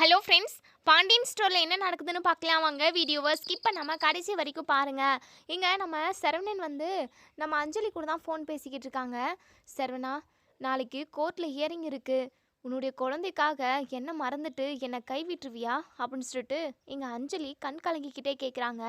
Hello friends, Pandian ஸ்டோரில் என்ன நடக்குதுன்னு பார்க்கலாம் வாங்க. வீடியோவை ஸ்கிப் பண்ணாமல் கடைசி வரைக்கும் பாருங்கள். இங்கே நம்ம சரவணன் வந்து நம்ம அஞ்சலி கூட தான் ஃபோன் பேசிக்கிட்டு இருக்காங்க. சரவணா, நாளைக்கு கோர்ட்டில் ஹியரிங் இருக்குது. உன்னுடைய குழந்தைக்காக என்ன மறந்துட்டு என்னை கைவிட்டுருவியா அப்படின்னு சொல்லிட்டு எங்கள் அஞ்சலி கண் கலங்கிக்கிட்டே கேட்குறாங்க.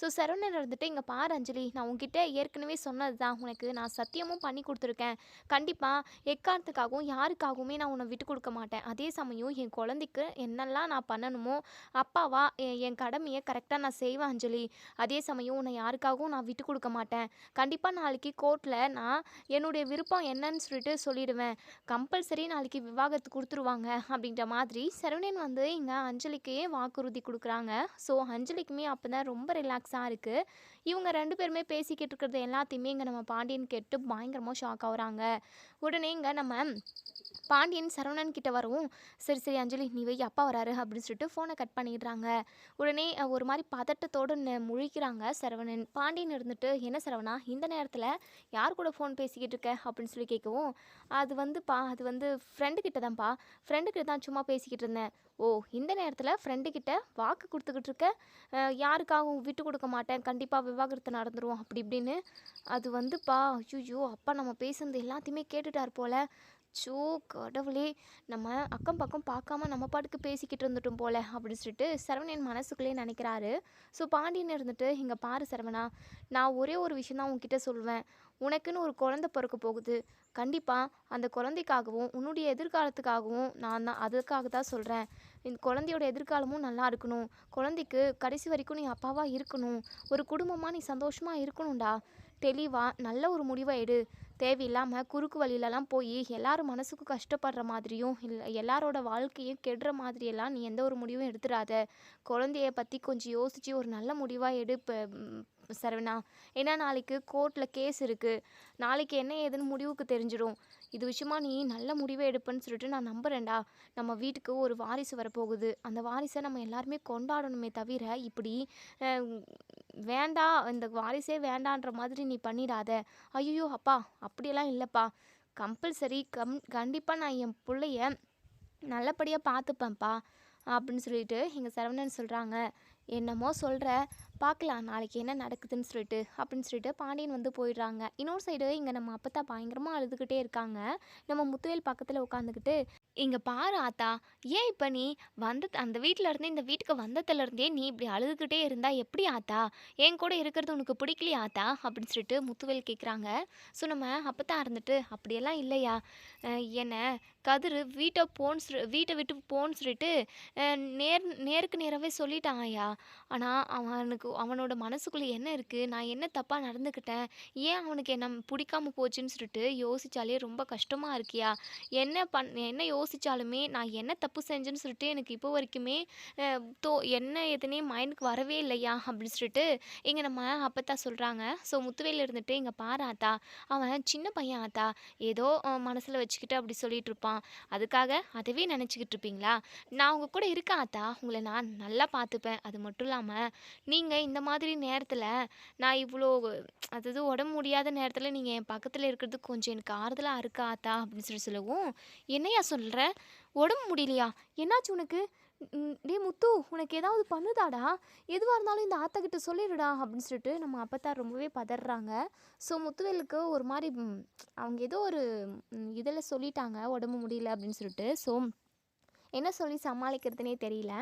ஸோ சரவணன் இருந்துட்டு, இங்கே பாரு அஞ்சலி, நான் உங்ககிட்ட ஏற்கனவே சொன்னது தான், உனக்கு நான் சத்தியமும் பண்ணி கொடுத்துருக்கேன். கண்டிப்பாக எக்காரணத்துக்காகவும் யாருக்காகவுமே நான் உன்னை விட்டு கொடுக்க மாட்டேன். அதே சமயம் என் குழந்தைக்கு என்னெல்லாம் நான் பண்ணணுமோ அப்பாவா என் கடமையை கரெக்டாக நான் செய்வேன் அஞ்சலி. அதே சமயம் உன்னை யாருக்காகவும் நான் விட்டு கொடுக்க மாட்டேன். கண்டிப்பாக நாளைக்கு கோர்ட்டில் நான் என்னுடைய விருப்பம் என்னன்னு சொல்லிட்டு சொல்லிடுவேன். கம்பல்சரி நாளைக்கு விவாகரத்து கொடுத்துருவாங்க அப்படின்ற மாதிரி சரவணன் வந்து இங்கே அஞ்சலிக்கே வாக்குறுதி கொடுக்குறாங்க. ஸோ அஞ்சலிக்குமே அப்போ தான் ரொம்ப ரிலாக்ஸாக இருக்குது. இவங்க 2 பேருமே பேசிக்கிட்டு இருக்கிறது எல்லாத்தையுமே இங்கே நம்ம பாண்டியன் கேட்டு பயங்கரமாக ஷாக் ஆகுறாங்க. உடனே இங்கே நம்ம பாண்டியன் சரவணன் கிட்ட வரவும், சரி சரி அஞ்சலி நீ வை, அப்பா வராரு அப்படின்னு சொல்லிட்டு ஃபோனை கட் பண்ணிடுறாங்க. உடனே ஒரு மாதிரி பதட்டத்தோடு முழிக்கிறாங்க சரவணன். பாண்டியன் இருந்துட்டு, என்ன சரவணா இந்த நேரத்தில் யார் கூட ஃபோன் பேசிக்கிட்டு இருக்க அப்படின்னு சொல்லி கேட்கவும், அது வந்து ஃப்ரெண்டு கிட்ட தான்ப்பா, ஃப்ரெண்டு கிட்ட தான் சும்மா பேசிக்கிட்டு இருந்தேன். ஓ, இந்த நேரத்தில் ஃப்ரெண்டு கிட்ட வாக்கு கொடுத்துக்கிட்டு இருக்க, யாருக்காகவும் விட்டு கொடுக்க மாட்டேன், கண்டிப்பாக விவாகரத்து நடந்துரும் அப்படி இப்படின்னு. அது வந்துப்பா, ஐயோ அப்பா நம்ம பேசுனது எல்லாத்தையுமே கேட்டுட்டார் போல. ச்சோ கடவுளே! நம்ம அக்கம் பக்கம் பார்க்காம நம்ம பாட்டுக்கு பேசிக்கிட்டு இருந்துட்டோம் போல அப்படின்னு சொல்லிட்டு சரவணன் மனசுக்குள்ளேயே நினைக்கிறாரு. ஸோ பாண்டியன் இருந்துட்டு, இங்கே பாரு சரவணா, நான் ஒரே ஒரு விஷயம் தான் உன்கிட்ட சொல்லுவேன். உனக்குன்னு ஒரு குழந்தை பிறக்க போகுது. கண்டிப்பாக அந்த குழந்தைக்காகவும் உன்னுடைய எதிர்காலத்துக்காகவும் நான் தான் அதுக்காக தான் சொல்கிறேன். இந்த குழந்தையோட எதிர்காலமும் நல்லா இருக்கணும். குழந்தைக்கு கடைசி வரைக்கும் நீ அப்பாவாக இருக்கணும். ஒரு குடும்பமாக நீ சந்தோஷமாக இருக்கணும்டா. தெளிவாக நல்ல ஒரு முடிவை எடு. தேவையில்லாமல் குறுக்கு வழியிலலாம் போய் எல்லாரும் மனசுக்கும் கஷ்டப்படுற மாதிரியும் இல்லை எல்லாரோட வாழ்க்கையும் கெடுற மாதிரியெல்லாம் நீ எந்த ஒரு முடிவும் எடுத்துடாத. குழந்தைய பற்றி கொஞ்சம் யோசித்து ஒரு நல்ல முடிவாக எடு சரவணா. ஏன்னா நாளைக்கு கோர்ட்டில் கேஸ் இருக்குது. நாளைக்கு என்ன ஏதுன்னு முடிவுக்கு தெரிஞ்சிடும். இது விஷயமா நீ நல்ல முடிவை எடுப்பேன்னு சொல்லிட்டு நான் நம்புகிறேன்டா. நம்ம வீட்டுக்கு ஒரு வாரிசு வரப்போகுது. அந்த வாரிசை நம்ம எல்லாருமே கொண்டாடணுமே தவிர இப்படி அஹ், வேண்டாம் இந்த வாரிசே வேண்டான்ற மாதிரி நீ பண்ணிடாத. ஐயோ அப்பா, அப்படியெல்லாம் இல்லைப்பா. கம்பல்சரி கண்டிப்பாக நான் என் பிள்ளைய நல்லபடியாக பார்த்துப்பேன்ப்பா அப்படின்னு சொல்லிட்டு எங்கள் சரவணன் சொல்கிறாங்க. என்னமோ சொல்கிற, பார்க்கலாம் நாளைக்கு என்ன நடக்குதுன்னு சொல்லிட்டு அப்படின்னு சொல்லிட்டு பாண்டியன் வந்து போயிடுறாங்க. இன்னொரு சைடு இங்கே நம்ம அப்பத்தா பயங்கரமாக அழுதுகிட்டே இருக்காங்க. நம்ம முத்துவேல் பக்கத்தில் உட்காந்துக்கிட்டு, இங்கே பாரு ஆத்தா, ஏன் இப்போ நீ அந்த வீட்டில் இருந்து இந்த வீட்டுக்கு வந்ததுலேருந்தே நீ இப்படி அழுதுகிட்டே இருந்தா எப்படி ஆத்தா? என் கூட இருக்கிறது உனக்கு பிடிக்கலையா ஆத்தா அப்படின்னு சொல்லிட்டு முத்துவேல் கேட்குறாங்க. ஸோ நம்ம அப்பத்தா இருந்துட்டு, அப்படியெல்லாம் இல்லையா, என்ன கதிர் வீட்டை விட்டு போன்னு சொல்லிட்டு நேருக்கு நேராகவே சொல்லிட்டான் ஐயா. ஆனால் அவனோட மனசுக்குள்ளே என்ன இருக்குது, நான் என்ன தப்பாக நடந்துக்கிட்டேன், ஏன் அவனுக்கு என்ன பிடிக்காம போச்சுன்னு சொல்லிட்டு யோசித்தாலே ரொம்ப கஷ்டமாக இருக்கியா. என்ன யோசித்தாலுமே நான் என்ன தப்பு செஞ்சேன்னு சொல்லிட்டு எனக்கு இப்போ வரைக்குமே என்ன எதுனே மைண்டுக்கு வரவே இல்லையா அப்படின்னு சொல்லிட்டு இங்கே நம்ம அப்பத்தான் சொல்கிறாங்க. ஸோ முத்துவேல் இருந்துட்டு, இங்கே பாரு ஆத்தா, அவன் சின்ன பையன் ஆத்தா, ஏதோ மனசில் வச்சுக்கிட்டு அப்படி சொல்லிட்டு இருப்பான். அதுக்காக அதவே நினச்சிக்கிட்டு இருப்பீங்களா? நான் உங்கள் கூட இருக்கேன் ஆத்தா, உங்களை நான் நல்லா பார்த்துப்பேன். அது மட்டும் இல்லாமல் நீங்கள் இந்த மாதிரி நேரத்தில் நான் இவ்வளோ அதாவது உடம்பு முடியாத நேரத்தில் நீங்கள் என் பக்கத்தில் இருக்கிறது கொஞ்சம் எனக்கு ஆறுதலாக இருக்கா ஆத்தா அப்படின்னு சொல்லவும், என்னையா சொல்கிற, உடம்பு முடியலையா, என்னாச்சு உனக்கு? டேய் முத்து, உனக்கு ஏதாவது பண்ணுதாடா? எதுவாக இருந்தாலும் இந்த ஆத்தா கிட்ட சொல்லிடுடா அப்படின்னு சொல்லிட்டு நம்ம அப்பத்தா ரொம்பவே பதறாங்க. ஸோ முத்துவேலுக்கு ஒரு மாதிரி அவங்க ஏதோ ஒரு இதில் சொல்லிட்டாங்க உடம்பு முடியல அப்படின்னு சொல்லிட்டு. ஸோ என்ன சொல்லி சமாளிக்கிறதுனே தெரியல.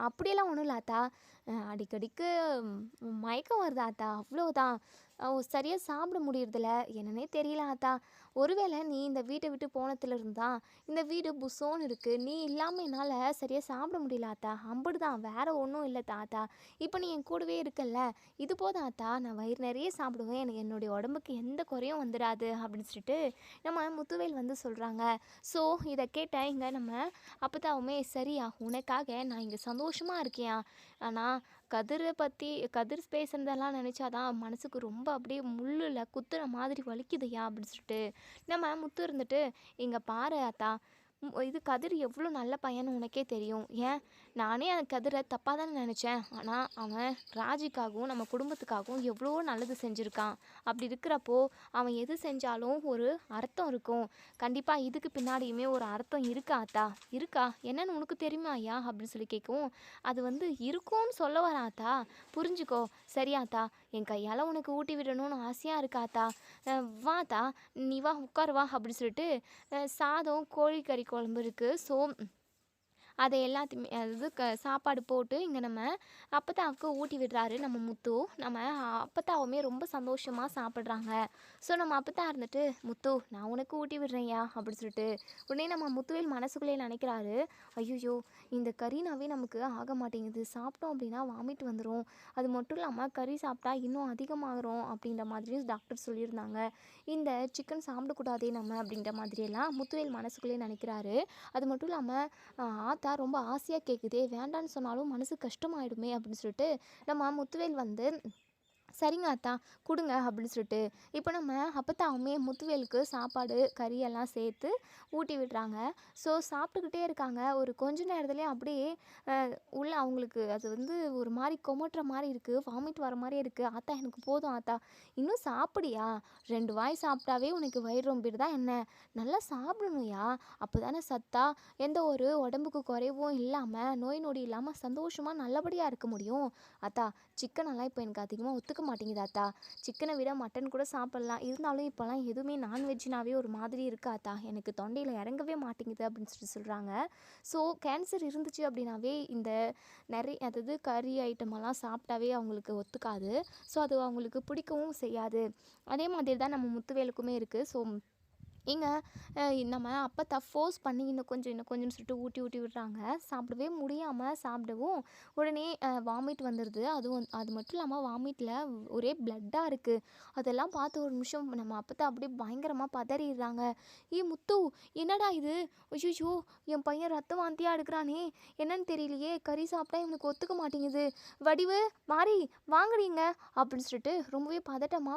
அப்படியெல்லாம் ஒன்றும் இல்லை ஆத்தா, அடிக்கடிக்கு மயக்கம் வருது ஆத்தா, அவ்வளோதான். சரியாக சாப்பிட முடியறதில்ல, என்னன்னே தெரியல ஆத்தா. ஒருவேளை நீ இந்த வீட்டை விட்டு போனதுலேருந்து தான் இந்த வீடு புசோன்னு இருக்குது. நீ இல்லாமல் என்னால் சரியாக சாப்பிட முடியல ஆத்தா, அம்புடுதான், வேறு ஒன்றும் இல்லை தாத்தா. இப்போ நீ என் கூடவே இருக்கல்ல, இது போதும் ஆத்தா, நான் வயிறு நிறைய சாப்பிடுவேன், எனக்கு என்னுடைய உடம்புக்கு எந்த குறையும் வந்துடாது அப்படின்னு சொல்லிட்டு நம்ம முத்துவேல் வந்து சொல்கிறாங்க. ஸோ இதை கேட்ட இங்கே நம்ம அப்போதாவுமே, சரியா உனக்காக நான் இங்கே சந்தோஷமாக இருக்கேன். ஆனால் கதிர் பேசுனதெல்லாம் நினச்சாதான் மனசுக்கு ரொம்ப அப்படியே முள்ளில் குத்துற மாதிரி வலிக்குதுயா அப்படின்னு சொல்லிட்டு நம்ம முத்து இருந்துட்டு, இங்கே பாரு ஆத்தா, இது கதிர் எவ்வளோ நல்ல பையன்னு உனக்கே தெரியும். ஏன் நானே அந்த கதிரை தப்பாக தானே நினச்சேன். ஆனால் அவன் ராஜிக்காகவும் நம்ம குடும்பத்துக்காகவும் எவ்வளோ நல்லது செஞ்சுருக்கான். அப்படி இருக்கிறப்போ அவன் எது செஞ்சாலும் ஒரு அர்த்தம் இருக்கும். கண்டிப்பாக இதுக்கு பின்னாடியுமே ஒரு அர்த்தம் இருக்கா ஆத்தா? இருக்கா? என்னன்னு உனக்கு தெரியுமா ஐயா அப்படின்னு சொல்லி கேட்கவும், அது வந்து இருக்கும்னு சொல்ல வரேன் ஆத்தா, புரிஞ்சுக்கோ. சரியாத்தா, என் கையால் உனக்கு ஊட்டி விடணும்னு ஆசையாக இருக்காத்தா. வாத்தா, நீ வா உட்கார் வா அப்படின்னு சொல்லிட்டு சாதம் கோழிக்கறி குழம்பு இருக்குது. ஸோ அதை எல்லாத்தையுமே அதாவது சாப்பாடு போட்டு இங்கே நம்ம அப்பத்தாவுக்கு ஊட்டி விடுறாரு நம்ம முத்து. நம்ம அப்பத்தாவுமே ரொம்ப சந்தோஷமாக சாப்பிட்றாங்க. ஸோ நம்ம அப்பத்தா இருந்துட்டு, முத்து நான் உனக்கு ஊட்டி விடுறேன்யா அப்படின்னு சொல்லிட்டு உடனே நம்ம முத்துவேல் மனசுக்குள்ளே நினைக்கிறாரு, ஐயோ இந்த கறினாவே நமக்கு ஆக மாட்டேங்குது, சாப்பிட்டோம் அப்படின்னா வாமிட் வந்துடும், அது மட்டும் இல்லாமல் கறி சாப்பிட்டா இன்னும் அதிகமாகறோம் அப்படின்ற மாதிரியும் டாக்டர் சொல்லியிருந்தாங்க, இந்த சிக்கன் சாப்பிடக்கூடாதே நம்ம அப்படின்ற மாதிரியெல்லாம் முத்துவேல் மனசுக்குள்ளே நினைக்கிறாரு. அது மட்டும் இல்லாமல் ஆத்தா ரொம்ப ஆசையாக கேட்குதே, வேண்டான்னு சொன்னாலும் மனசு கஷ்டமாயிடுமே அப்படின்னு சொல்லிட்டு நம்ம முத்துவேல் வந்து சரிங்க அத்தா கொடுங்க அப்படின்னு சொல்லிட்டு இப்போ நம்ம அப்பத்தாவுமே முத்துவேலுக்கு சாப்பாடு கறியெல்லாம் சேர்த்து ஊட்டி விடுறாங்க. ஸோ சாப்பிட்டுக்கிட்டே இருக்காங்க. ஒரு கொஞ்ச நேரத்துலேயே அப்படியே உள்ள அவங்களுக்கு அது வந்து ஒரு மாதிரி கொமட்டுற மாதிரி இருக்குது, வாமிட் வர மாதிரியே இருக்குது. ஆத்தா எனக்கு போதும் ஆத்தா, இன்னும் சாப்பிடியா, 2 வாய் சாப்பிட்டாவே உனக்கு வயிறு ரொம்பிடுதா என்ன, நல்லா சாப்பிடணும்யா, அப்போ தானே சத்தா எந்த ஒரு உடம்புக்கு குறைவும் இல்லாமல் நோய் நொடி இல்லாமல் சந்தோஷமாக நல்லபடியாக இருக்க முடியும். அத்தா சிக்கனெல்லாம் இப்போ எனக்கு அதிகமாக ஒத்துக்க மாட்டேங்குது ஆத்தா, சிக்கனை விட மட்டன் கூட சாப்பிட்லாம், இருந்தாலும் இப்போலாம் எதுவுமே நான்வெஜ்னாவே ஒரு மாதிரி இருக்காத்தா, எனக்கு தொண்டையில் இறங்கவே மாட்டேங்குது அப்படின்னு சொல்லிட்டு சொல்கிறாங்க. ஸோ கேன்சர் இருந்துச்சு அப்படின்னாவே இந்த நிறைய அதாவது கறி ஐட்டமெல்லாம் சாப்பிட்டாவே அவங்களுக்கு ஒத்துக்காது. ஸோ அது அவங்களுக்கு பிடிக்கவும் செய்யாது. அதே மாதிரி தான் நம்ம முத்துவேலுக்குமே இருக்குது. ஸோ இங்கே நம்ம அப்பத்தா ஃபோர்ஸ் பண்ணி இன்னும் கொஞ்சம்னு சொல்லிட்டு ஊட்டி விடுறாங்க. சாப்பிடவே முடியாமல் சாப்பிடவும் உடனே வாமிட் வந்துடுது. அது மட்டும் இல்லாமல் வாமிட்டில் ஒரே பிளட்டாக இருக்குது. அதெல்லாம் பார்த்து ஒரு நிமிஷம் நம்ம அப்பத்தா அப்படியே பயங்கரமாக பதறிடுறாங்க. முத்து என்னடா இது, ஐயோ என் பையன் ரத்த வாந்தியாக எடுக்கிறானே, என்னன்னு தெரியலையே, கறி சாப்பிட்டா இவனுக்கு ஒத்துக்க மாட்டேங்குது, வடிவு மாறி வாங்குறீங்க அப்படின்னு சொல்லிட்டு ரொம்பவே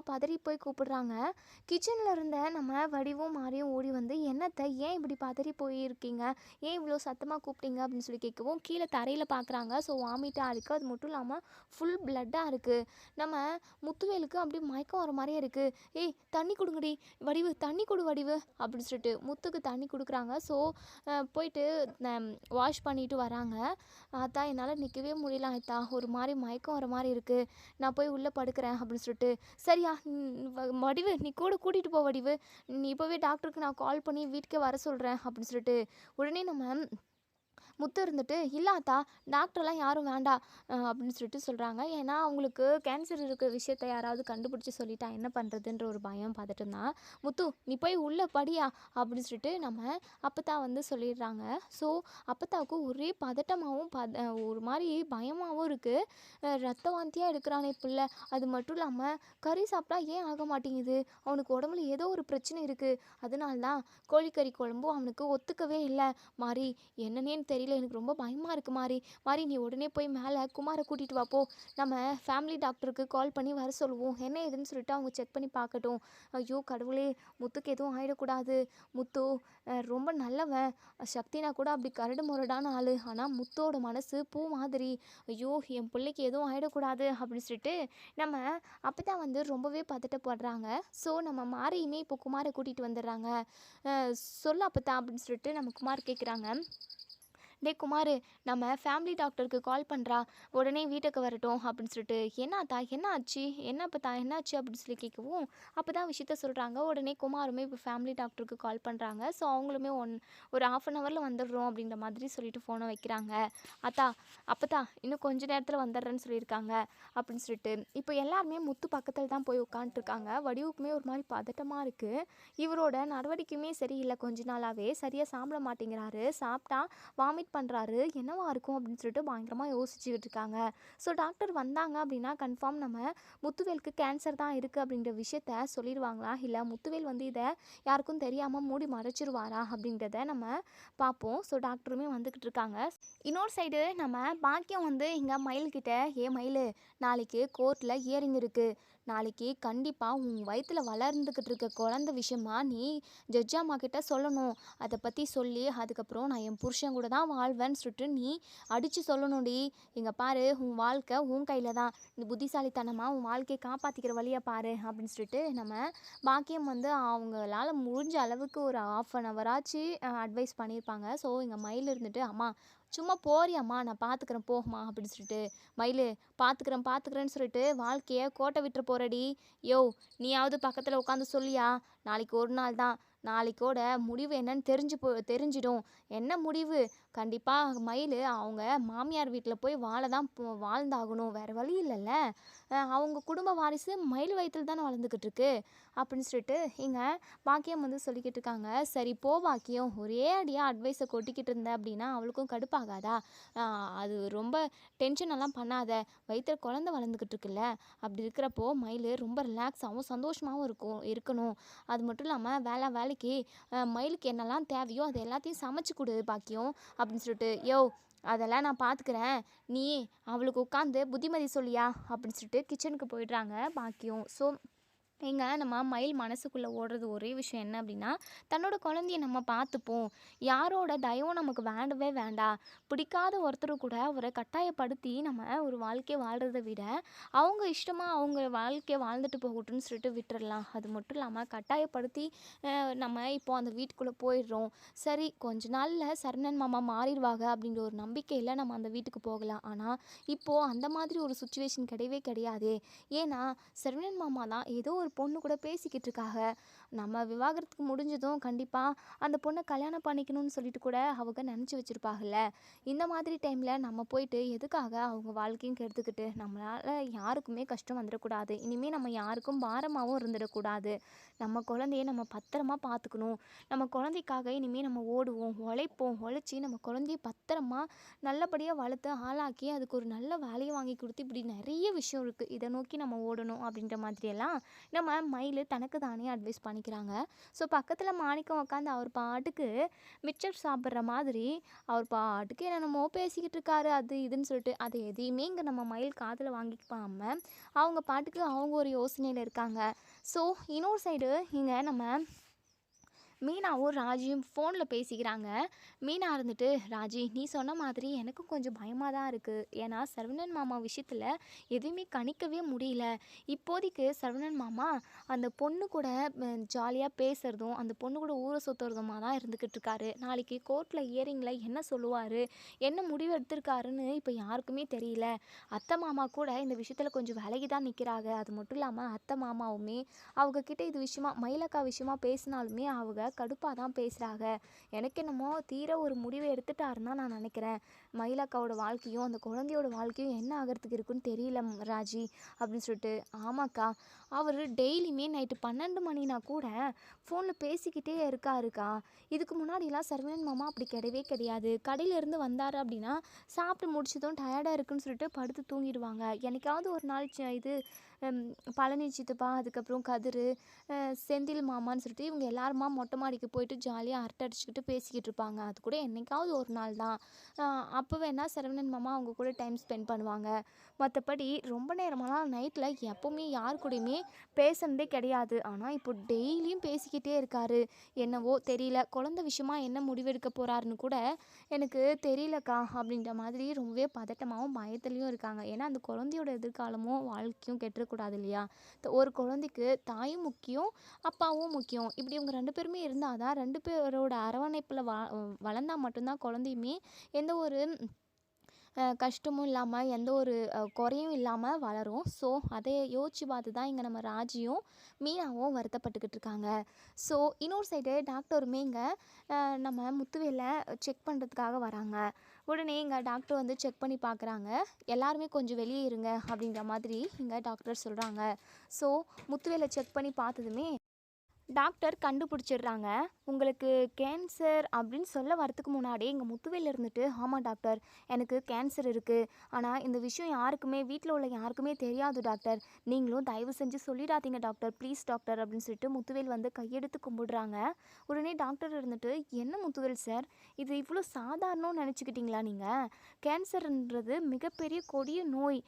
பதறி போய் கூப்பிடுறாங்க. கிச்சனில் இருந்த நம்ம வடிவும் மாறியும் ஓடி வந்து, என்னத்தை ஏன் இப்படி பதறி போயிருக்கீங்க, ஏன் இவ்வளோ சத்தமாக கூப்பிட்டீங்க அப்படின்னு சொல்லி கேட்கவும் கீழே தரையில் பார்க்குறாங்க. ஸோ வாமிட்டாக இருக்குது. அது மட்டும் இல்லாமல் ஃபுல் பிளட்டாக இருக்குது. நம்ம முத்துவேலுக்கு அப்படியே மயக்கம் வர மாதிரியே இருக்குது. ஏய் தண்ணி கொடுங்கடி வடிவு, தண்ணி கொடு வடிவு அப்படின்னு சொல்லிட்டு முத்துக்கு தண்ணி கொடுக்குறாங்க. ஸோ போயிட்டு வாஷ் பண்ணிட்டு வராங்க. ஆத்தா என்னால் நிற்கவே முடியல ஆத்தா, ஒரு மாதிரி மயக்கம் வர மாதிரி இருக்குது, நான் போய் உள்ளே படுக்கிறேன் அப்படின்னு சொல்லிட்டு, சரியா வடிவு நீ கூட கூட்டிகிட்டு போ வடிவு, நீ இப்போவே டாக்டருக்கு நான் கால் பண்ணி வீட்டுக்கே வர சொல்கிறேன் அப்படின்னு சொல்லிட்டு உடனே நம்ம முத்து இருந்துட்டு, இல்லாத்தா டாக்டர்லாம் யாரும் வேண்டாம் அப்படின்னு சொல்லிட்டு சொல்கிறாங்க. ஏன்னா அவங்களுக்கு கேன்சர் இருக்கிற விஷயத்த யாராவது கண்டுபிடிச்சி சொல்லிட்டா என்ன பண்ணுறதுன்ற ஒரு பயம் பதட்டம் தான். முத்து நீ போய் உள்ளே படியா அப்படின்னு சொல்லிட்டு நம்ம அப்பத்தா வந்து சொல்லிடுறாங்க. ஸோ அப்பத்தாவுக்கு ஒரே பதட்டமாகவும் ஒரு மாதிரி பயமாகவும் இருக்குது. ரத்த வாந்தியாக எடுக்கிறானே பிள்ளை, அது மட்டும் இல்லாமல் கறி சாப்பிட்டா ஏன் ஆக மாட்டேங்குது, அவனுக்கு உடம்புல ஏதோ ஒரு பிரச்சனை இருக்குது, அதனால தான் கோழிக்கறி குழம்பும் அவனுக்கு ஒத்துக்கவே இல்லை. மாறி என்னன்னேன்னு தெரியல, எனக்கு ரொம்ப பயமாக இருக்குது மாறி நீ உடனே போய் மேலே குமாரை கூட்டிகிட்டு வாப்போ, நம்ம ஃபேமிலி டாக்டருக்கு கால் பண்ணி வர சொல்லுவோம், என்ன ஏதுன்னு சொல்லிட்டு அவங்க செக் பண்ணி பார்க்கட்டும். ஐயோ கடவுளே, முத்துக்கு எதுவும் ஆகிடக்கூடாது, முத்து ரொம்ப நல்லவன், சக்தினா கூட அப்படி கரடு முரடான ஆள், ஆனால் முத்தோட மனசு பூ மாதிரி, ஐயோ என் பிள்ளைக்கு எதுவும் ஆகிடக்கூடாது அப்படின்னு சொல்லிட்டு நம்ம அப்போ தான் வந்து ரொம்பவே பதட்டப்படுறாங்க. ஸோ நம்ம மாறியுமே இப்போ குமாரை கூட்டிகிட்டு வந்துடுறாங்க. சொல்ல அப்போ தான் அப்படின்னு சொல்லிட்டு நம்ம குமார் கேட்குறாங்க. டே குமார், நம்ம ஃபேமிலி டாக்டருக்கு கால் பண்ணுறா, உடனே வீட்டுக்கு வரட்டும் அப்படின்னு சொல்லிட்டு, என்னாத்தா என்ன ஆச்சு, என்னப்பா என்னாச்சு அப்படின்னு சொல்லி கேட்கவும் அப்போ தான் விஷயத்த சொல்கிறாங்க. உடனே குமாருமே இப்போ ஃபேமிலி டாக்டருக்கு கால் பண்ணுறாங்க. ஸோ அவங்களுமே ஒரு 1/2 ஹவரில் வந்துடுறோம் அப்படின்ற மாதிரி சொல்லிட்டு ஃபோனை வைக்கிறாங்க. அப்பத்தா இன்னும் கொஞ்ச நேரத்தில் வந்துடுறேன்னு சொல்லியிருக்காங்க அப்படின்னு சொல்லிட்டு இப்போ எல்லாருமே முத்து பக்கத்தில் தான் போய் உட்காந்துருக்காங்க. வடிவுக்குமே ஒரு மாதிரி பதட்டமாக இருக்குது. இவரோட நடவடிக்கையுமே சரியில்லை, கொஞ்ச நாளாகவே சரியாக சாப்பிட மாட்டேங்கிறாரு, சாப்பிட்டா வாமிட் பண்ணுறாரு, என்னவா இருக்கும் அப்படின்னு சொல்லிட்டு பயங்கரமாக யோசிச்சுக்கிட்டு இருக்காங்க. ஸோ டாக்டர் வந்தாங்க அப்படின்னா கன்ஃபார்ம் நம்ம முத்துவேலுக்கு கேன்சர் தான் இருக்குது அப்படின்ற விஷயத்த சொல்லிடுவாங்களா, இல்லை முத்துவேல் வந்து இதை யாருக்கும் தெரியாமல் மூடி மறைச்சிருவாரா அப்படின்றத நம்ம பார்ப்போம். ஸோ டாக்டருமே வந்துக்கிட்டு இருக்காங்க. இன்னொரு சைடு நம்ம பாக்கியம் வந்து இங்கே மயில்கிட்ட, மயில் நாளைக்கு கோர்ட்டில் ஹியரிங் இருக்குது, நாளைக்கு கண்டிப்பாக உன் வயித்துல வளர்ந்துக்கிட்டு இருக்க குழந்தை விஷயமா நீ ஜட்ஜ் அம்மா கிட்ட சொல்லணும். அதை பற்றி சொல்லி அதுக்கப்புறம் நான் என் புருஷன் கூட தான் வாழ்வேன்னு சொல்லிட்டு நீ அடித்து சொல்லணும்டி. இங்கே பாரு, உன் வாழ்க்கை உன் கையில் தான். இந்த புத்திசாலித்தனமாக உன் வாழ்க்கையை காப்பாற்றிக்கிற வழியை பாரு அப்படின்னு சொல்லிட்டு நம்ம பாக்கியம் வந்து அவங்களால முடிஞ்ச அளவுக்கு ஒரு 1/2 ஆச்சு அட்வைஸ் பண்ணியிருப்பாங்க. ஸோ இங்கே மயில் இருந்துட்டு, அம்மா சும்மா போறியாம்மா, நான் பார்த்துக்கிறேன் போம்மா அப்படின்னு சொல்லிட்டு, மயில் பார்த்துக்கிறேன்னு சொல்லிட்டு வாழ்க்கையை கோட்டை விட்டுற போறடி. யோ, நீயாவது பக்கத்தில் உட்காந்து சொல்லியா? நாளைக்கு ஒரு நாள் தான். நாளைக்கோட முடிவு என்னன்னு தெரிஞ்சிடும். என்ன முடிவு? கண்டிப்பாக மயில் அவங்க மாமியார் வீட்டில் போய் வாழ்ந்தாகணும், வேறு வழி இல்லைல்ல. அவங்க குடும்ப வாரிசு மயில் வயிற்றில் தானே வளர்ந்துக்கிட்டு இருக்கு அப்படின்னு சொல்லிட்டு இங்கே பாக்கியம் வந்து சொல்லிக்கிட்டு இருக்காங்க. சரி போ பாக்கியம், ஒரே அடியாக அட்வைஸை கொட்டிக்கிட்டு இருந்த அப்படின்னா அவளுக்கும் கடுப்பாகாதா? அது ரொம்ப டென்ஷனெல்லாம் பண்ணாத, வயிற்றில் குழந்தை வளர்ந்துக்கிட்டு இருக்குல்ல, அப்படி இருக்கிறப்போ மயில் ரொம்ப ரிலாக்ஸாகவும் சந்தோஷமாகவும் இருக்கணும். அது மட்டும் இல்லாமல் வேலைக்கு மயிலுக்கு என்னெல்லாம் தேவையோ அது எல்லாத்தையும் சமைச்சு கொடு பாக்கியம் அப்படின்னு சொல்லிட்டு, யோ அதெல்லாம் நான் பார்த்துக்கிறேன், நீ அவளுக்கு உட்காந்து புத்திமதி சொல்லியா அப்படின்னு சொல்லிட்டு கிச்சனுக்கு போயிடுறாங்க பாக்கியம். ஸோ இங்கே நம்ம மயில் மனசுக்குள்ளே ஓடுறது ஒரே விஷயம் என்ன அப்படின்னா, தன்னோட குழந்தைய நம்ம பார்த்துப்போம், யாரோட தயவும் நமக்கு வேண்டவே வேண்டாம். பிடிக்காத ஒருத்தர் கூட அவரை கட்டாயப்படுத்தி நம்ம ஒரு வாழ்க்கையை வாழ்கிறத விட அவங்க இஷ்டமாக அவங்க வாழ்க்கையை வாழ்ந்துட்டு போகட்டும்னு சொல்லிட்டு விட்டுறலாம். அது மட்டும் இல்லாமல் கட்டாயப்படுத்தி நம்ம இப்போ அந்த வீட்டுக்குள்ளே போயிடுறோம். சரி கொஞ்ச நாளில் சரவணன் மாமா மாறிடுவாங்க அப்படின்ற ஒரு நம்பிக்கையில் நம்ம அந்த வீட்டுக்கு போகலாம். ஆனால் இப்போது அந்த மாதிரி ஒரு சுச்சுவேஷன் கிடையவே கிடையாதே. ஏன்னா சரவணன் மாமா தான் ஏதோ ஒரு பொண்ணு கூட பேசிக்கிட்டு இருக்காங்க. நம்ம விவாகரத்துக்கு முடிஞ்சதும் கண்டிப்பாக அந்த பொண்ணை கல்யாணம் பண்ணிக்கணும்னு சொல்லிட்டு கூட அவங்க நினச்சி வச்சுருப்பாங்கல்ல. இந்த மாதிரி டைமில் நம்ம போயிட்டு எதுக்காக அவங்க வாழ்க்கையும் கெடுத்துக்கிட்டு, நம்மளால் யாருக்குமே கஷ்டம் வந்துடக்கூடாது. இனிமேல் நம்ம யாருக்கும் பாரமாகவும் இருந்துடக்கூடாது. நம்ம குழந்தைய நம்ம பத்திரமா பார்த்துக்கணும். நம்ம குழந்தைக்காக இனிமேல் நம்ம ஓடுவோம், உழைச்சி நம்ம குழந்தைய பத்திரமா நல்லபடியாக வளர்த்து ஆளாக்கி அதுக்கு ஒரு நல்ல வேலையை வாங்கி கொடுத்து, இப்படி நிறைய விஷயம் இருக்குது, இதை நோக்கி நம்ம ஓடணும் அப்படின்ற மாதிரியெல்லாம் நம்ம மயில் தனக்கு தானே அட்வைஸ் பண்ணிக்கிறாங்க. ஸோ பக்கத்தில் மாணிக்கம் உட்காந்து அவர் பாட்டுக்கு மிச்சர் சாப்பிட்ற மாதிரி அவர் பாட்டுக்கு என்னென்னமோ பேசிக்கிட்டு இருக்காரு, அது இதுன்னு சொல்லிட்டு. அது எதையுமே இங்கே நம்ம மயில் காதில் வாங்கிக்காம அவங்க பாட்டுக்கு அவங்க ஒரு யோசனையில் இருக்காங்க. ஸோ இன்னொரு சைடு இங்கே நம்ம மீனாவும் ராஜியும் ஃபோனில் பேசிக்கிறாங்க. மீனா இருந்துட்டு, ராஜி நீ சொன்ன மாதிரி எனக்கும் கொஞ்சம் பயமாக தான் இருக்குது. ஏன்னா சரவணன் மாமா விஷயத்தில் எதுவுமே கணிக்கவே முடியல. இப்போதைக்கு சரவணன் மாமா அந்த பொண்ணு கூட ஜாலியாக பேசுகிறதும் அந்த பொண்ணு கூட ஊரை சுற்றுறதுமா தான் இருந்துக்கிட்டு இருக்காரு. நாளைக்கு கோர்ட்டில் ஹியரிங்கில் என்ன சொல்லுவார், என்ன முடிவு எடுத்திருக்காருன்னு இப்போ யாருக்குமே தெரியல. அத்தை மாமா கூட இந்த விஷயத்தில் கொஞ்சம் விலகி தான் நிற்கிறாங்க. அது மட்டும் இல்லாமல் அத்தை மாமாவுமே அவங்கக்கிட்ட இது விஷயமா மயிலக்கா விஷயமா பேசினாலுமே அவங்க கடுப்பாக தான் பேசுகிறாங்க. எனக்கு என்னமோ தீர ஒரு முடிவை எடுத்துட்டாருன்னு தான் நான் நினைக்கிறேன். மயிலக்காவோட வாழ்க்கையும் அந்த குழந்தையோட வாழ்க்கையும் என்ன ஆகிறதுக்கு இருக்குன்னு தெரியல ராஜி அப்படின்னு சொல்லிட்டு. ஆமாக்கா, அவர் டெய்லியுமே நைட்டு 12 மணினா கூட ஃபோனில் பேசிக்கிட்டே இருக்காருக்கா. இதுக்கு முன்னாடிலாம் சரவணன் மாமா அப்படி கிடையவே கிடையாது. கடையிலேருந்து வந்தார் அப்படின்னா சாப்பிட்டு முடிச்சதும் டயர்டாக இருக்குன்னு சொல்லிட்டு படுத்து தூங்கிடுவாங்க. என்னைக்காவது ஒரு நாள் இது பழனி சித்தப்பா, அதுக்கப்புறம் கதிர், செந்தில் மாமான்னு சொல்லிட்டு இவங்க எல்லாருமா மொட்டை மாடிக்கு போயிட்டு ஜாலியாக அரட்டை அடிச்சுக்கிட்டு பேசிக்கிட்டு இருப்பாங்க. அது கூட என்றைக்காவது ஒரு நாள் தான். அப்போ வேணால் சரவணன் மாமா அவங்க கூட டைம் ஸ்பெண்ட் பண்ணுவாங்க. மற்றபடி ரொம்ப நேரமெல்லாம் நைட்டில் எப்போவுமே யார் கூடயுமே பேசுனதே கிடையாது. ஆனால் இப்போ டெய்லியும் பேசிக்கிட்டே இருக்காரு. என்னவோ தெரியல, குழந்தை விஷயமா என்ன முடிவெடுக்க போகிறாருன்னு கூட எனக்கு தெரியலக்கா அப்படின்ற மாதிரி ரொம்பவே பதட்டமாகவும் பயத்துலேயும் இருக்காங்க. ஏன்னா அந்த குழந்தையோட எதிர்காலமும் வாழ்க்கையும் கெட்டுறக்கூடாது இல்லையா. ஒரு குழந்தைக்கு தாயும் முக்கியம், அப்பாவும் முக்கியம். இப்படி இவங்க 2 பேருமே இருந்தால் தான் 2 பேரோட அரவணைப்பில் வளர்ந்தா மட்டும்தான் குழந்தையுமே எந்த ஒரு கஷ்டமும் இல்லாமல் எந்த ஒரு குறையும் இல்லாமல் வளரும். ஸோ அதை யோசித்து பார்த்து தான் இங்கே நம்ம ராஜியும் மீனாவும் வருத்தப்பட்டுக்கிட்டு இருக்காங்க. ஸோ இன்னொரு சைடு டாக்டருமே இங்கே நம்ம முத்துவேலை செக் பண்ணுறதுக்காக வராங்க. உடனே இங்கே டாக்டர் வந்து செக் பண்ணி பார்க்குறாங்க. எல்லாருமே கொஞ்சம் வெளியே இருங்க அப்படின்ற மாதிரி இங்கே டாக்டர் சொல்கிறாங்க. ஸோ முத்துவேலை செக் பண்ணி பார்த்ததுமே டாக்டர் கண்டுபிடிச்சிடுறாங்க. உங்களுக்கு கேன்சர் அப்படின்னு சொல்ல வரதுக்கு முன்னாடியே எங்க முத்துவேல் இருந்துட்டு, "ஆமா டாக்டர், எனக்கு கேன்சர் இருக்கு. ஆனா இந்த விஷயம் யாருக்குமே வீட்ல உள்ள யாருக்குமே தெரியாது டாக்டர். நீங்களும் தயவு செஞ்சு சொல்லிடாதீங்க டாக்டர். ப்ளீஸ் டாக்டர்" அப்படின்னு சொல்லிட்டு முத்துவேல் வந்து கையெடுத்து கும்பிடுறாங்க. உடனே டாக்டர் இருந்துட்டு, "என்ன முத்துவேல் சார், இது இவ்வளோ சாதாரணம்னு நினச்சிக்கிட்டீங்களா நீங்க? கேன்சர்ன்றது மிகப்பெரிய கொடிய நோய்.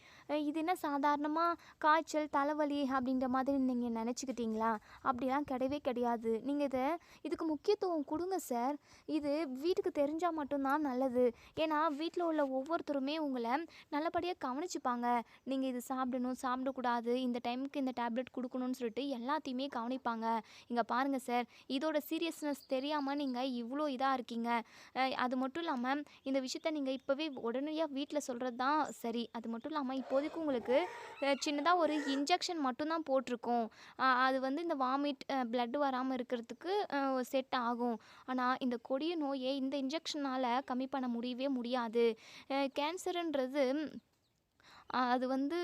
இது என்ன சாதாரணமா காய்ச்சல், தலைவலி அப்படின்ற மாதிரி நீங்க நினச்சிக்கிட்டீங்களா? அப்படிலாம் கிடையவே கிடையாது. நீங்க இதுக்கு முக்கியத்துவம் குடுங்க சார். இது வீட்டுக்கு தெரிஞ்சா மட்டும் தான் நல்லது. ஏன்னா வீட்ல உள்ள ஒவ்வொருத்தருமே உங்கள நல்லபடியா கவனிச்சுப்பாங்க. நீங்க இது சாப்பிடணும், சாப்பிடக்கூடாது, இந்த டைமுக்கு இந்த டேப்லெட் குடுக்கணும்னு சொல்லிட்டு எல்லாத்தையுமே கவனிப்பாங்க. இங்க பாருங்க சார், இதோட சீரியஸ்னஸ் தெரியாம நீங்க இவ்ளோ இதா இருக்கீங்க. அது மட்டும் இல்லாம இந்த விஷயத்த நீங்க இப்பவே உடனடியா வீட்ல சொல்றது தான் சரி. அது மட்டும் இல்லாம இப்போதைக்கு உங்களுக்கு சின்னதா ஒரு இன்ஜெக்ஷன் மட்டும் தான் போட்டிருக்கோம். அது வந்து இந்த வாமிட், பிளட் வராம இருக்கிறதுக்கு செட் ஆகும். ஆனா இந்த கொடிய நோயை இந்த இன்ஜெக்ஷனால கம்மி பண்ண முடியவே முடியாது. கேன்சருன்றது அது வந்து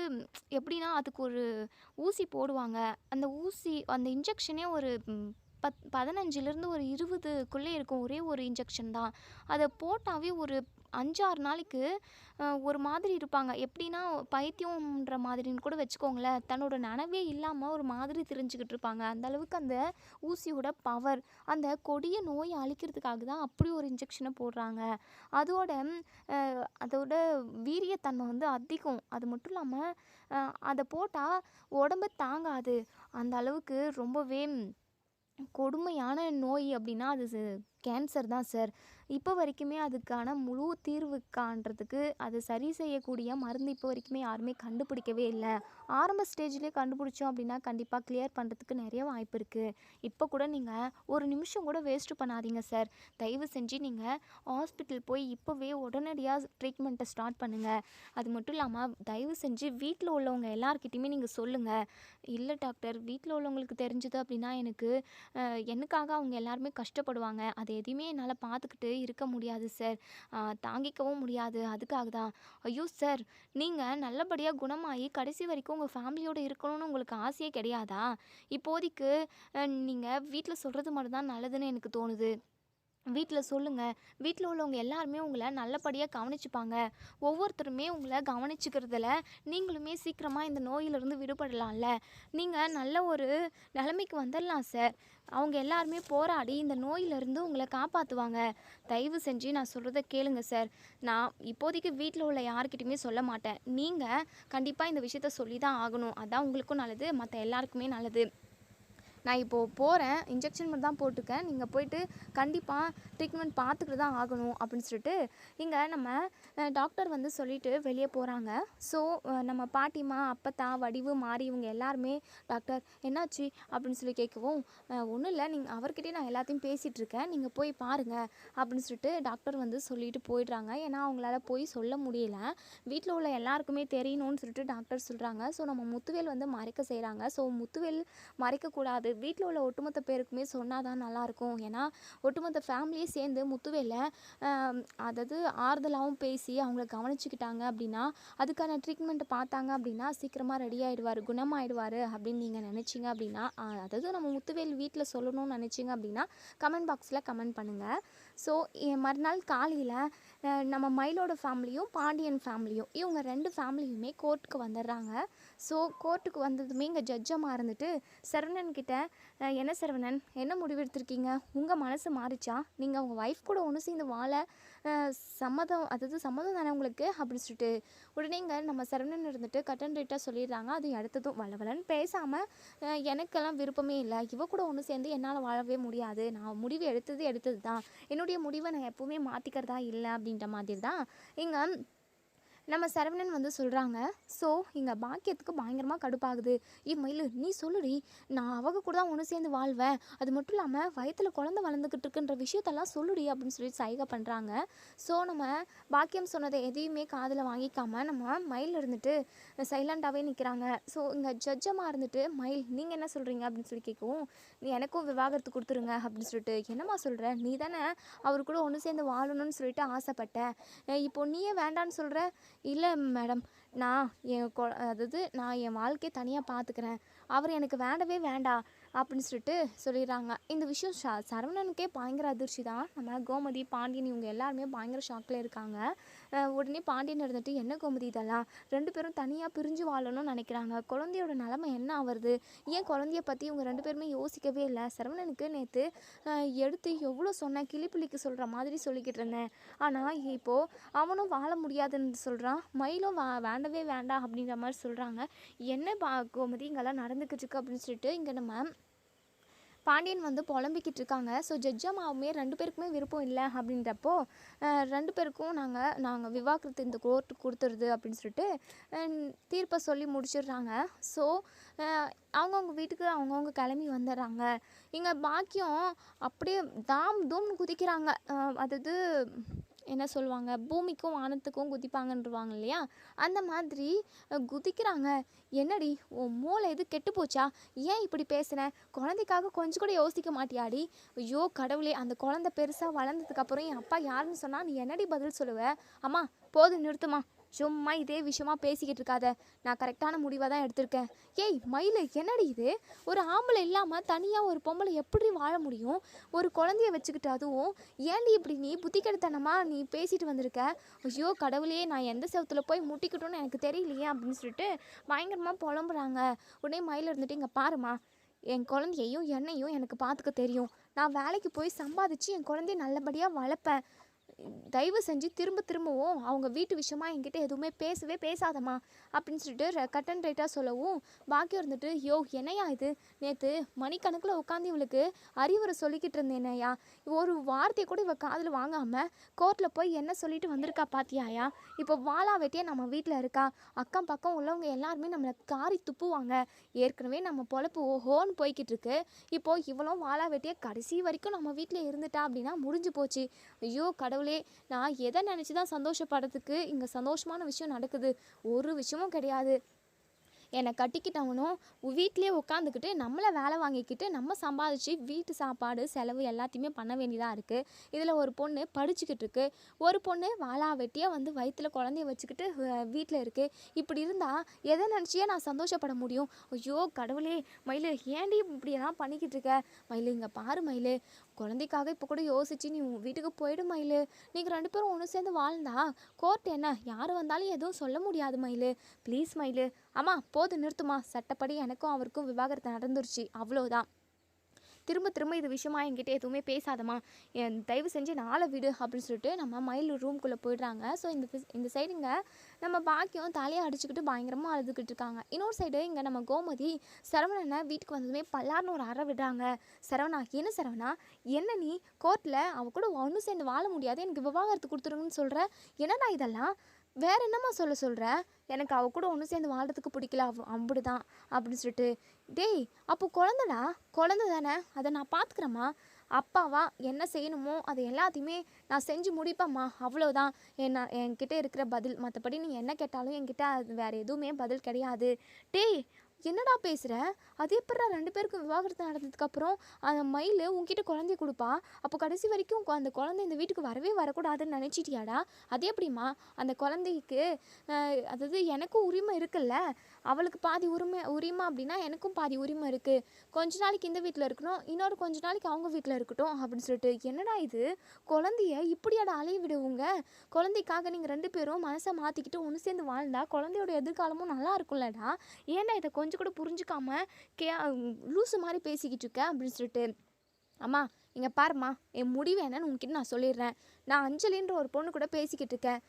எப்படின்னா, அதுக்கு ஒரு ஊசி போடுவாங்க. அந்த ஊசி அந்த இன்ஜெக்ஷனே ஒரு 15லேருந்து ஒரு 20க்குள்ளே இருக்கும். ஒரே ஒரு இன்ஜெக்ஷன் தான். அத போட்டாவே ஒரு 5, 6 நாளைக்கு ஒரு மாதிரி இருப்பாங்க. எப்படின்னா பைத்தியம்ன்ற மாதிரின்னு கூட வச்சுக்கோங்களேன். தன்னோட நனவே இல்லாம ஒரு மாதிரி திரிஞ்சுக்கிட்டு இருப்பாங்க. அந்த அளவுக்கு அந்த ஊசியோட பவர், அந்த கொடிய நோய அழிக்கிறதுக்காக தான் அப்படி ஒரு இன்ஜெக்ஷன போடுறாங்க. அதோட அதோட வீரியத்தன்மை வந்து அதிகம். அது மட்டும் இல்லாம அத போட்டா உடம்பு தாங்காது. அந்த அளவுக்கு ரொம்பவே கொடுமையான நோய் அப்படின்னா அது கேன்சர் தான் சார். இப்போ வரைக்குமே அதுக்கான முழு தீர்வு காண்றதுக்கு அது சரி செய்யக்கூடிய மருந்து இப்போ வரைக்குமே யாருமே கண்டுபிடிக்கவே இல்லை. ஆரம்ப ஸ்டேஜ்லேயே கண்டுபிடிச்சோம் அப்படின்னா கண்டிப்பாக கிளியர் பண்ணுறதுக்கு நிறைய வாய்ப்பு இருக்குது. இப்போ கூட நீங்கள் ஒரு நிமிஷம் கூட வேஸ்ட் பண்ணாதீங்க சார். தயவு செஞ்சு நீங்கள் ஹாஸ்பிட்டல் போய் இப்போவே உடனடியாக ட்ரீட்மெண்ட்டை ஸ்டார்ட் பண்ணுங்கள். அது மட்டும் இல்லாமல் தயவு செஞ்சு வீட்டில் உள்ளவங்க எல்லார்கிட்டையுமே நீங்கள் சொல்லுங்கள். இல்லை டாக்டர், வீட்டில் உள்ளவங்களுக்கு தெரிஞ்சது அப்படின்னா எனக்காக அவங்க எல்லாருமே கஷ்டப்படுவாங்க. அது எதையுமே என்னால் பார்த்துக்கிட்டு இருக்க முடியாது சார். தாங்கிக்கவும் முடியாது. அதுக்காக தான். ஐயோ சார், நீங்கள் நல்லபடியாக குணமாகி கடைசி வரைக்கும் உங்கள் ஃபேமிலியோடு இருக்கணும்னு உங்களுக்கு ஆசையே கிடையாதா? இப்போதைக்கு நீங்கள் வீட்டில் சொல்கிறது மட்டும் தான் நல்லதுன்னு எனக்கு தோணுது. வீட்ல சொல்லுங்க. வீட்ல உள்ளவங்க எல்லாருமே உங்கள நல்லபடியா கவனிச்சுப்பாங்க. ஒவ்வொருத்தருமே உங்கள கவனிச்சுக்கிறதுல நீங்களுமே சீக்கிரமா இந்த நோயிலிருந்து விடுபடலாம்ல. நீங்க நல்ல ஒரு நிலைமைக்கு வந்துடலாம் சார். அவங்க எல்லாருமே போராடி இந்த நோயிலிருந்து உங்கள காப்பாத்துவாங்க. தயவு செஞ்சு நான் சொல்றத கேளுங்க சார். நான் இப்போதைக்கு வீட்ல உள்ள யார்கிட்டயுமே சொல்ல மாட்டேன். நீங்க கண்டிப்பா இந்த விஷயத்த சொல்லி தான் ஆகணும். அதான் உங்களுக்கும் நல்லது, மத்த எல்லாருக்குமே நல்லது. நான் இப்போது போகிறேன், இன்ஜெக்ஷன் மட்டும் தான் போட்டிருக்கேன். நீங்கள் போயிட்டு கண்டிப்பாக ட்ரீட்மெண்ட் பார்த்துக்கிட்டு தான் ஆகணும் அப்படின்னு சொல்லிட்டு இங்கே நம்ம டாக்டர் வந்து சொல்லிட்டு வெளியே போகிறாங்க. ஸோ நம்ம பாட்டிமா, அப்பத்தா, வடிவு, மாறி இவங்க எல்லாருமே, "டாக்டர் என்னாச்சு?" அப்படின்னு சொல்லி கேட்கவும், "ஒன்றும் இல்லை, நீங்கள் அவர்கிட்டயே நான் எல்லாத்தையும் பேசிகிட்ருக்கேன், நீங்கள் போய் பாருங்கள்" அப்படின்னு சொல்லிட்டு டாக்டர் வந்து சொல்லிட்டு போயிடுறாங்க. ஏன்னா அவங்களால போய் சொல்ல முடியல. வீட்டில் உள்ள எல்லாருக்குமே தெரியணும்னு சொல்லிட்டு டாக்டர் சொல்கிறாங்க. ஸோ நம்ம முத்துவேல் வந்து மறைக்க செய்கிறாங்க. ஸோ முத்துவேல் மறைக்கக்கூடாது. வீட்டில் உள்ள ஒட்டுமொத்த பேருக்குமே சொன்னால் தான் நல்லாயிருக்கும். ஏன்னா ஒட்டுமொத்த ஃபேமிலியே சேர்ந்து முத்துவேலை அதாவது ஆறுதலாகவும் பேசி அவங்கள கவனிச்சுக்கிட்டாங்க அப்படின்னா, அதுக்கான ட்ரீட்மெண்ட்டை பார்த்தாங்க அப்படின்னா சீக்கிரமாக ரெடி ஆகிடுவார், குணமாயிடுவார் அப்படின்னு நீங்கள் நினச்சிங்க அப்படின்னா, அதாவது நம்ம முத்துவேல் வீட்டில் சொல்லணும்னு நினச்சிங்க அப்படின்னா கமெண்ட் பாக்ஸில் கமெண்ட் பண்ணுங்கள். ஸோ மறுநாள் காலையில் நம்ம மயிலோட ஃபேமிலியும் பாண்டியன் ஃபேமிலியும் இவங்க 2 ஃபேமிலியுமே கோர்ட்டுக்கு வந்துடுறாங்க. ஸோ கோர்ட்டுக்கு வந்ததுமே இங்கே ஜட்ஜம்மா இருந்துட்டு சரவணன் கிட்ட, என்ன சரவணன், என்ன முடிவெடுத்திருக்கீங்க? உங்கள் மனசு மாறிச்சா? நீங்கள் உங்கள் ஒய்ஃப் கூட ஒன்று சேர்ந்து வாழ சம்மதம், அதாவது சம்மதம் தானே உங்களுக்கு அப்படின்னு சொல்லிட்டு உடனே இங்கே நம்ம சரவணன் இருந்துட்டு கட் அண்ட் ரைட்டாக சொல்லிடுறாங்க. அது அடுத்ததும் வளவலன்னு பேசாமல், எனக்கெல்லாம் விருப்பமே இல்லை, இவ கூட ஒன்று சேர்ந்து என்னால் வாழவே முடியாது, நான் முடிவு எடுத்தது தான், என்னுடைய முடிவை நான் எப்போவுமே மாற்றிக்கிறதா இல்லை அப்படின்ற மாதிரி தான் இங்கே நம்ம சரவணன் வந்து சொல்கிறாங்க. ஸோ இங்கே பாக்கியத்துக்கு பயங்கரமாக கடுப்பாகுது. மயிலு, நீ சொல்லுடி, நான் அவங்க கூட தான் ஒன்று சேர்ந்து வாழ்வேன், அது மட்டும் இல்லாமல் வயிற்றில் குழந்தை வளர்ந்துக்கிட்டு இருக்குன்ற விஷயத்தெல்லாம் சொல்லுடி அப்படின்னு சொல்லி சைகை பண்ணுறாங்க. ஸோ நம்ம பாக்கியம் சொன்னதை எதையுமே காதில் வாங்கிக்காமல் நம்ம மயில் இருந்துட்டு சைலண்ட்டாகவே நிற்கிறாங்க. ஸோ இங்கே ஜட்ஜமாக இருந்துட்டு, மயில் நீங்கள் என்ன சொல்கிறீங்க அப்படின்னு சொல்லி கேட்கவும், நீ எனக்கும் விவாகரத்து கொடுத்துருங்க அப்படின்னு சொல்லிட்டு, என்னம்மா சொல்கிற, நீ தானே அவர் கூட ஒன்று சேர்ந்து வாழணும்னு சொல்லிட்டு ஆசைப்பட்ட, இப்போ நீயே வேண்டான்னு சொல்கிற. இல்லை மேடம், நான் என் அதாவது நான் என் வாழ்க்கையை தனியாக பார்த்துக்கிறேன், அவர் எனக்கு வேண்டவே வேண்டாம், அப்படின்னு சொல்லிட்டு சொல்லிடுறாங்க. இந்த விஷயம் சரவணனுக்கே பயங்கர அதிர்ச்சி தான். நம்ம கோமதி, பாண்டியன் இவங்க எல்லாருமே பயங்கர ஷாக்கில் இருக்காங்க. உடனே பாண்டியன் இருந்துட்டு, என்ன கோமதி இதெல்லாம் 2 பேரும் தனியாக பிரிஞ்சு வாழணும்னு நினைக்கிறாங்க, குழந்தையோட நிலமை என்ன ஆகுறது, ஏன் குழந்தைய பற்றி இவங்க 2 பேருமே யோசிக்கவே இல்லை. சரவணனுக்கு நேற்று எடுத்து எவ்வளோ சொன்னேன், கிளிப்பிள்ளிக்கு சொல்கிற மாதிரி சொல்லிக்கிட்டு இருந்தேன். ஆனால் இப்போது அவனும் வாழ முடியாதுன்னு சொல்கிறான், மயிலும் வேண்டவே வேண்டாம் அப்படின்ற மாதிரி சொல்கிறாங்க. என்ன கோமதி இங்கெல்லாம் நடந்துக்கிட்டு இருக்கு அப்படின்னு சொல்லிட்டு இங்கே நம்ம பாண்டியன் வந்து புலம்பிக்கிட்டு இருக்காங்க. ஸோ ஜட்ஜம்மாவுமே 2 பேருக்குமே விருப்பம் இல்லை அப்படின்றப்போ 2 பேருக்கும் நாங்கள் விவாகரத்து இந்த கோர்ட்டுக்கு கொடுத்துருது அப்படின்னு சொல்லிட்டு தீர்ப்பை சொல்லி முடிச்சிடுறாங்க. ஸோ அவங்கவுங்க வீட்டுக்கு அவங்கவுங்க கிளம்பி வந்துடுறாங்க. இங்கே பாக்கியம் அப்படியே தாம் தூம்னு குதிக்கிறாங்க. அதாவது என்ன சொல்லுவாங்க, பூமிக்கும் வானத்துக்கும் குதிப்பாங்கன்றவாங்க இல்லையா, அந்த மாதிரி குதிக்கிறாங்க. என்னடி உன் மூளை எது கெட்டு போச்சா, ஏன் இப்படி பேசுகிறேன், குழந்தைக்காக கொஞ்சம் கூட யோசிக்க மாட்டியாடி, ஐயோ கடவுளே, அந்த குழந்தை பெருசாக வளர்ந்ததுக்கப்புறம் என் அப்பா யாருன்னு சொன்னால் நீ என்னடி பதில் சொல்லுவ, அம்மா போதும் நிறுத்துமா, சும்மா இதே விஷயமா பேசிக்கிட்டு இருக்காத, நான் கரெக்டான முடிவாக தான் எடுத்திருக்கேன். ஏய் மயில், என்னடி இது, ஒரு ஆம்பளை இல்லாமல் தனியாக ஒரு பொம்பளை எப்படி வாழ முடியும், ஒரு குழந்தைய வச்சுக்கிட்டு, அதுவும் ஏன்டி இப்படி நீ புத்தி கெடுத்தனமா நீ பேசிட்டு வந்திருக்க, ஐயோ கடவுளே, நான் எந்த செவத்தில் போய் முட்டிக்கிட்டோன்னு எனக்கு தெரியலையே அப்படின்னு சொல்லிட்டு பயங்கரமாக புலம்புறாங்க. உடனே மயில் இருந்துட்டு, இங்கே பாருமா, என் குழந்தையையும் என்னையும் எனக்கு பார்த்துக்க தெரியும், நான் வேலைக்கு போய் சம்பாதிச்சு என் குழந்தைய நல்லபடியாக வளர்ப்பேன், தயவு செஞ்சு திரும்பவும் அவங்க வீட்டு விஷயமா என்கிட்ட எதுவுமே பேசவே பேசாதம்மா அப்படின்னு சொல்லிட்டு கட் அண்ட் ரைட்டாக சொல்லவும், பாக்கியம் இருந்துட்டு, யோ என்னையா இது, நேற்று மணிக்கணக்கில் உட்காந்து இவளுக்கு அறிவுரை சொல்லிக்கிட்டு இருந்தேனையா, ஒரு வார்த்தையை கூட இவள் காதில் வாங்காமல் கோர்ட்டில் போய் என்ன சொல்லிட்டு வந்திருக்கா பாத்தியாயா, இப்போ வாளா வெட்டியே நம்ம வீட்டில் இருக்கா, அக்கம் பக்கம் உள்ளவங்க எல்லாருமே நம்மளை காரி துப்புவாங்க, ஏற்கனவே நம்ம பொழப்பு ஓஹோன்னு போய்கிட்டு இருக்கு, இப்போது இவளும் வாளா வெட்டியே கடைசி வரைக்கும் நம்ம வீட்டில் இருந்துட்டா அப்படின்னா முடிஞ்சு போச்சு. ஐயோ கடவுளே, நான் எதை நினச்சி தான் சந்தோஷப்படுறதுக்கு இங்கே சந்தோஷமான விஷயம் நடக்குது, ஒரு விஷயமும் கிடையாது. என்னை கட்டிக்கிட்டவனும் வீட்டிலே உட்காந்துக்கிட்டு நம்மளை வேலை வாங்கிக்கிட்டு நம்ம சம்பாதிச்சு வீட்டு சாப்பாடு செலவு எல்லாத்தையுமே பண்ண வேண்டியதாக இருக்குது. இதில் ஒரு பொண்ணு படிச்சுக்கிட்டு இருக்கு, ஒரு பொண்ணு வாளா வெட்டியாக வந்து வயிற்றில் குழந்தைய வச்சுக்கிட்டு வீட்டில் இருக்குது. இப்படி இருந்தால் எதை நினச்சியே நான் சந்தோஷப்பட முடியும். ஐயோ கடவுளே, மயில் ஏன்டி இப்படியெல்லாம் பண்ணிக்கிட்டு இருக்க, மயில் இங்கே பாரு மயில், குழந்தைக்காக இப்போ கூட யோசிச்சு நீ வீட்டுக்கு போயிடு மயில், நீங்கள் 2 பேரும் ஒன்று சேர்ந்து வாழ்ந்தா கோர்ட் என்ன யார் வந்தாலும் எதுவும் சொல்ல முடியாது மயில், ப்ளீஸ் மயில், அம்மா போது நிறுத்துமா, சட்டப்படி எனக்கும் அவருக்கும் விவாகரத்து நடந்துருச்சு, அவ்வளோதான், திரும்ப இது விஷயமா என்கிட்ட எதுவுமே பேசாதம்மா, என் தயவு செஞ்சு நாளை விடு அப்படின்னு சொல்லிட்டு நம்ம மயில் ரூம்குள்ளே போயிடுறாங்க. ஸோ இந்த சைடுங்க நம்ம பாக்கியம் தலையை அடிச்சுக்கிட்டு பயங்கரமாக அழுதுகிட்டு இருக்காங்க. இன்னொரு சைடு இங்கே நம்ம கோமதி சரவணனை வீட்டுக்கு வந்ததுமே பல்லார்னு ஒரு அறை விடுறாங்க. சரவணா, என்ன சரவணா, என்ன நீ கோர்ட்டில் அவ கூட ஒன்று சேர்ந்து வாழ முடியாது, எனக்கு விவாகரத்து கொடுத்துருங்கன்னு சொல்கிற, என்னடா இதெல்லாம், வேற என்னம்மா சொல்கிற, எனக்கு அவ கூட ஒன்று சேர்ந்து வாழ்கிறதுக்கு பிடிக்கல, அம்புடுதான் அப்படின்னு சொல்லிட்டு, டேய் அப்போ குழந்தை தானே, அதை நான் பார்த்துக்கிறேம்மா, அப்பாவா என்ன செய்யணுமோ அதை எல்லாத்தையுமே நான் செஞ்சு முடிப்பேம்மா, அவ்வளோதான் என்கிட்ட இருக்கிற பதில், மற்றபடி நீ என்ன கேட்டாலும் என்கிட்ட அது வேறு எதுவுமே பதில் கிடையாது. டேய் என்னடா பேசுகிற, அது எப்படா 2 பேருக்கும் விவாகரத்து நடந்ததுக்கப்புறம் அந்த மயில் உன்கிட்ட குழந்தைய கொடுப்பா, அப்போ கடைசி வரைக்கும் அந்த குழந்தை இந்த வீட்டுக்கு வரவே வரக்கூடாதுன்னு நினச்சிட்டியாடா, அது எப்படிம்மா, அந்த குழந்தைக்கு அதாவது எனக்கும் உரிமை இருக்குல்ல, அவளுக்கு பாதி உரிமை அப்படின்னா எனக்கும் பாதி உரிமை இருக்குது, கொஞ்ச நாளைக்கு இந்த வீட்டில் இருக்கணும், இன்னொரு கொஞ்ச நாளைக்கு அவங்க வீட்டில் இருக்கட்டும் அப்படின்னு சொல்லிட்டு, என்னடா இது, குழந்தைய இப்படியாட அலைய விடுவோங்க, குழந்தைக்காக நீங்கள் 2 பேரும் மனசை மாற்றிக்கிட்டு ஒன்று சேர்ந்து வாழ்ந்தா குழந்தையோட எதிர்காலமும் நல்லா இருக்கும்லடா, ஏன்னா இதை கொஞ்சம் கூட புரிஞ்சுக்காம லூசு மாதிரி பேசிக்கிட்டு இருக்க அப்படின்னு சொல்லிட்டு, அம்மா இங்கே பாரும்மா, என் முடிவு என்னன்னு உங்ககிட்ட நான் சொல்லிடுறேன், நான் அஞ்சலின்ற ஒரு பொண்ணு கூட பேசிக்கிட்டு இருக்கேன்,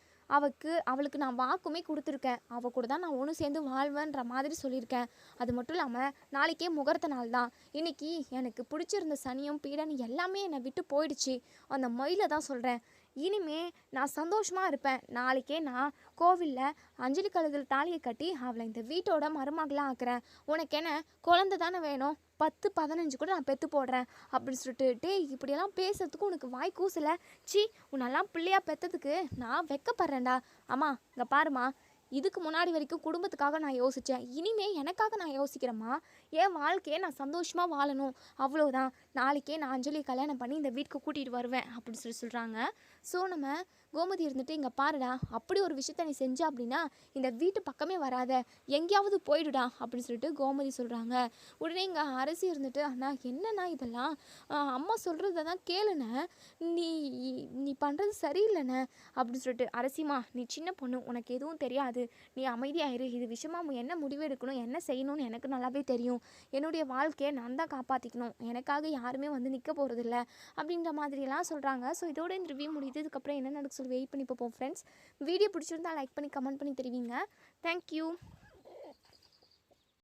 அவளுக்கு நான் வாக்குமே கொடுத்துருக்கேன், அவள் கூட தான் நான் ஒன்று சேர்ந்து வாழ்வேன்ற மாதிரி சொல்லியிருக்கேன், அது மட்டும் இல்லாமல் நாளைக்கே முகூர்த்த நாள் தான், இன்றைக்கி எனக்கு பிடிச்சிருந்த சனியும் பீடன்னு எல்லாமே என்னை விட்டு போயிடுச்சு, அந்த மயிலை தான் சொல்கிறேன், இனிமே நான் சந்தோஷமாக இருப்பேன், நாளைக்கே நான் கோவிலில் அஞ்சலி கழுதில் தாலியை கட்டி அவளை இந்த வீட்டோட மருமகளாக ஆக்குறேன், உனக்கு என்ன குழந்தை தானே வேணும், 10 15 கூட நான் பெற்று போடுறேன் அப்படின்னு சொல்லிட்டு, டேய் இப்படியெல்லாம் பேசுறதுக்கு உனக்கு வாய் கூசலை, சி உன்னெல்லாம் பிள்ளையா பெற்றதுக்கு நான் வெக்கப்படுறேன்டா, அம்மா இங்கே பாருமா, இதுக்கு முன்னாடி வரைக்கும் குடும்பத்துக்காக நான் யோசித்தேன், இனிமே எனக்காக நான் யோசிக்கிறேம்மா, என் வாழ்க்கையை நான் சந்தோஷமாக வாழணும், அவ்வளோதான், நாளைக்கே நான் அஞ்சலியை கல்யாணம் பண்ணி இந்த வீட்டுக்கு கூட்டிகிட்டு வருவேன் அப்படின்னு சொல்கிறாங்க. ஸோ நம்ம கோமதி இருந்துட்டு, இங்கே பாருடா, அப்படி ஒரு விஷயத்த நீ செஞ்ச அப்படின்னா இந்த வீட்டு பக்கமே வராத, எங்கேயாவது போயிடுடா அப்படின்னு சொல்லிட்டு கோமதி சொல்கிறாங்க. உடனே இங்கே அரசி இருந்துட்டு, அண்ணா என்னண்ணா இதெல்லாம், அம்மா சொல்கிறத தான் கேளுண்ணே, நீ நீ பண்ணுறது சரியில்லைண்ணே அப்படின்னு சொல்லிட்டு, அரசிமா நீ சின்ன பொண்ணு, உனக்கு எதுவும் தெரியாது, நீ அமைதியாயிரு, இது விஷயமா என்ன முடிவு எடுக்கணும், என்ன செய்யணும்னு எனக்கு நல்லாவே தெரியும், என்னுடைய வாழ்க்கையை நான் தான் காப்பாற்றிக்கணும், எனக்காக யாருமே வந்து நிற்க போகிறதில்ல அப்படின்ற மாதிரியெல்லாம் சொல்கிறாங்க. ஸோ இதோட இந்த ரிவ்யூ முடியுது. இதுக்கப்புறம் என்ன நடக்கு சொல்லி வெயிட் பண்ணி பார்ப்போம் ஃப்ரெண்ட்ஸ். வீடியோ பிடிச்சிருந்தா லைக் பண்ணி கமெண்ட் பண்ணி தெரிவிங்க. தேங்க்யூ.